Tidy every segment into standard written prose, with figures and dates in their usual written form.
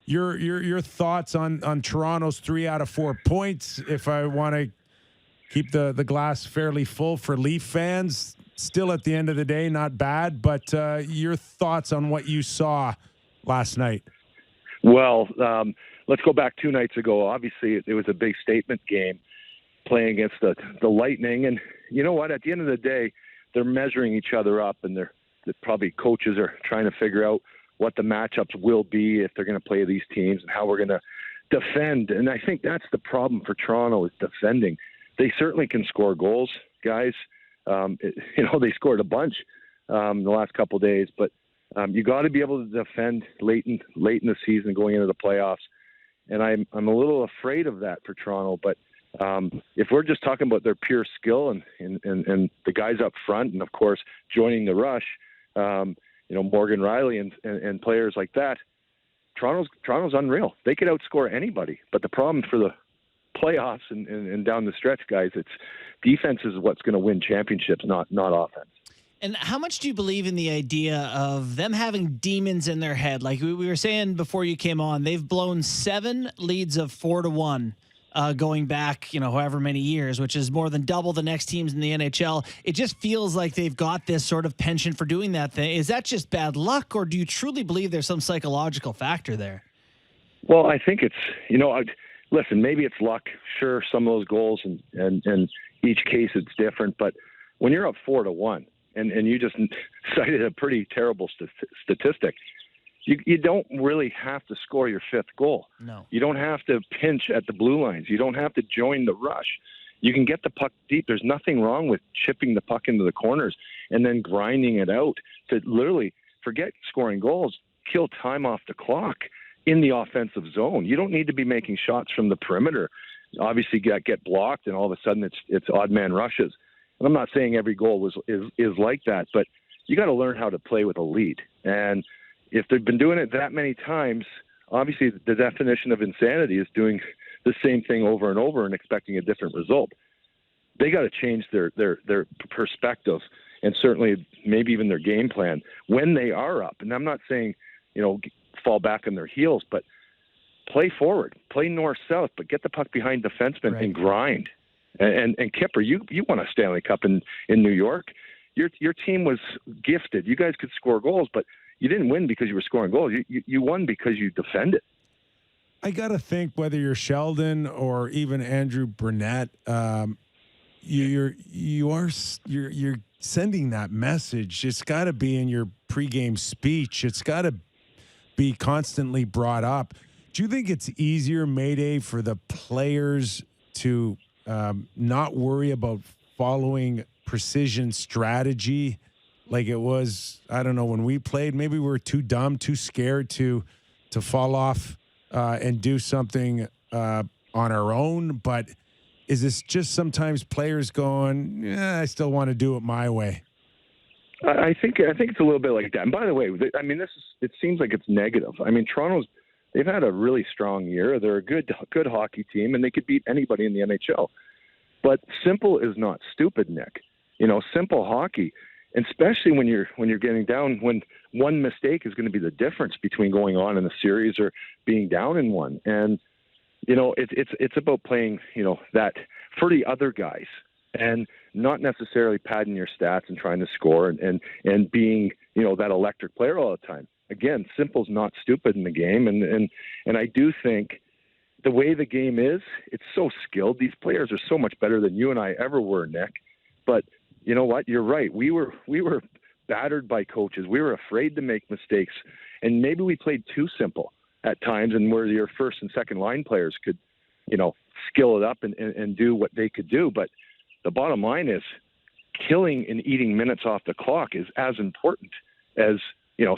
Your thoughts on Toronto's 3 out of 4 points, if I want to keep the glass fairly full for Leaf fans. Still, at the end of the day, not bad, but your thoughts on what you saw last night? Well, let's go back 2 nights ago. Obviously, it was a big statement game playing against the Lightning. And you know what? At the end of the day, they're measuring each other up, and probably coaches are trying to figure out what the matchups will be if they're going to play these teams and how we're going to defend. And I think that's the problem for Toronto is defending. They certainly can score goals, guys. They scored a bunch the last couple of days, but you got to be able to defend late in the season going into the playoffs. And I'm a little afraid of that for Toronto. But if we're just talking about their pure skill and the guys up front, and of course joining the rush, Morgan Riley and players like that, Toronto's unreal. They could outscore anybody. But the problem for the playoffs and down the stretch, guys, it's defense is what's going to win championships, not offense. And how much do you believe in the idea of them having demons in their head? Like we were saying before you came on, they've blown 7 leads of 4-1 going back, however many years, which is more than double the next teams in the NHL. It just feels like they've got this sort of penchant for doing that thing. Is that just bad luck, or do you truly believe there's some psychological factor there? Well, I think it's, listen, maybe it's luck. Sure, some of those goals and each case it's different. But when you're up 4-1, and you just cited a pretty terrible statistic, you don't really have to score your 5th goal. No. You don't have to pinch at the blue lines. You don't have to join the rush. You can get the puck deep. There's nothing wrong with chipping the puck into the corners and then grinding it out to literally forget scoring goals, kill time off the clock in the offensive zone. You don't need to be making shots from the perimeter. Obviously, get blocked, and all of a sudden it's odd man rushes. And I'm not saying every goal is like that, but you got to learn how to play with a lead. And if they've been doing it that many times, obviously the definition of insanity is doing the same thing over and over and expecting a different result. They got to change their perspective and certainly maybe even their game plan when they are up. And I'm not saying, fall back on their heels, but play forward, play north-south, but get the puck behind defensemen and grind. And Kyper, you won a Stanley Cup in New York. Your team was gifted. You guys could score goals, but you didn't win because you were scoring goals. You won because you defended. I got to think whether you're Sheldon or even Andrew Burnett, you're sending that message. It's got to be in your pregame speech. It's got to be constantly brought up. Do you think it's easier, Mayday, for the players to not worry about following precision strategy like it was, I don't know, when we played? Maybe we were too dumb, too scared to fall off and do something on our own. But is this just sometimes players going, I still want to do it my way? I think it's a little bit like that. And by the way, it seems like it's negative. They've had a really strong year. They're a good hockey team, and they could beat anybody in the NHL. But simple is not stupid, Nick. Simple hockey, and especially when you're getting down, when one mistake is going to be the difference between going on in a series or being down in one. And it's about playing that for the other guys and not necessarily padding your stats and trying to score and being that electric player all the time. Again, simple's not stupid in the game, and I do think the way the game is, it's so skilled. These players are so much better than you and I ever were, Nick. But you know what? You're right. We were battered by coaches. We were afraid to make mistakes, and maybe we played too simple at times, and where your first and second line players could, skill it up and do what they could do. But the bottom line is, killing and eating minutes off the clock is as important as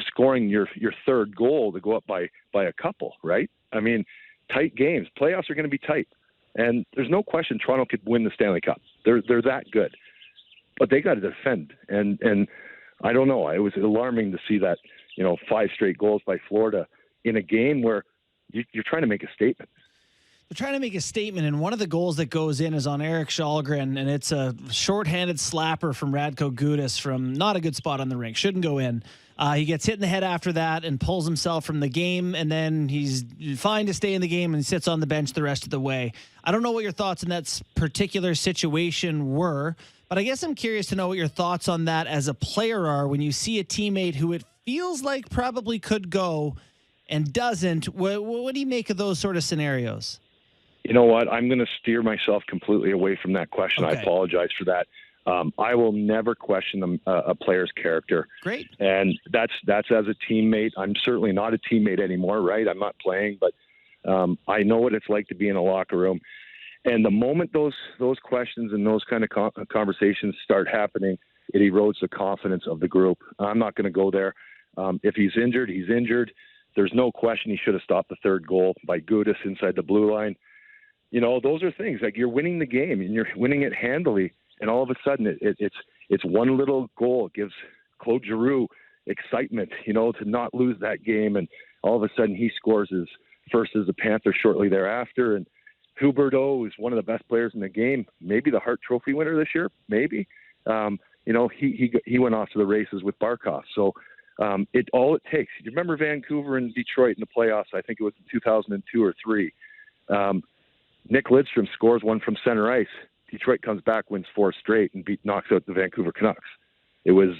scoring your 3rd goal to go up by a couple, right? Tight games. Playoffs are going to be tight. And there's no question Toronto could win the Stanley Cup. They're that good. But they got to defend. And I don't know. It was alarming to see that, 5 straight goals by Florida in a game where you're trying to make a statement. They're trying to make a statement, and one of the goals that goes in is on Eric Shalgren, and it's a shorthanded slapper from Radko Gudas from not a good spot on the rink. Shouldn't go in. He gets hit in the head after that and pulls himself from the game, and then he's fine to stay in the game and sits on the bench the rest of the way. I don't know what your thoughts on that particular situation were, but I guess I'm curious to know what your thoughts on that as a player are when you see a teammate who it feels like probably could go and doesn't. What do you make of those sort of scenarios? You know what? I'm going to steer myself completely away from that question. Okay. I apologize for that. I will never question a player's character. Great. And that's as a teammate. I'm certainly not a teammate anymore, right? I'm not playing, but I know what it's like to be in a locker room. And the moment those questions and those kind of conversations start happening, it erodes the confidence of the group. I'm not going to go there. If he's injured, he's injured. There's no question he should have stopped the third goal by Gudas inside the blue line. You know, those are things like you're winning the game and you're winning it handily. And all of a sudden it's one little goal. It gives Claude Giroux excitement, you know, to not lose that game. And all of a sudden he scores his first as a Panther shortly thereafter. And Huberdeau is one of the best players in the game. Maybe the Hart Trophy winner this year. Maybe, you know, he went off to the races with Barkov. So all it takes, you remember Vancouver and Detroit in the playoffs, I think it was in 2002 or 3. Nick Lidstrom scores one from center ice. Detroit comes back, wins 4 straight, and knocks out the Vancouver Canucks. It was,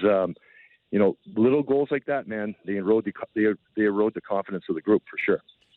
you know, little goals like that, man. They erode the confidence of the group for sure.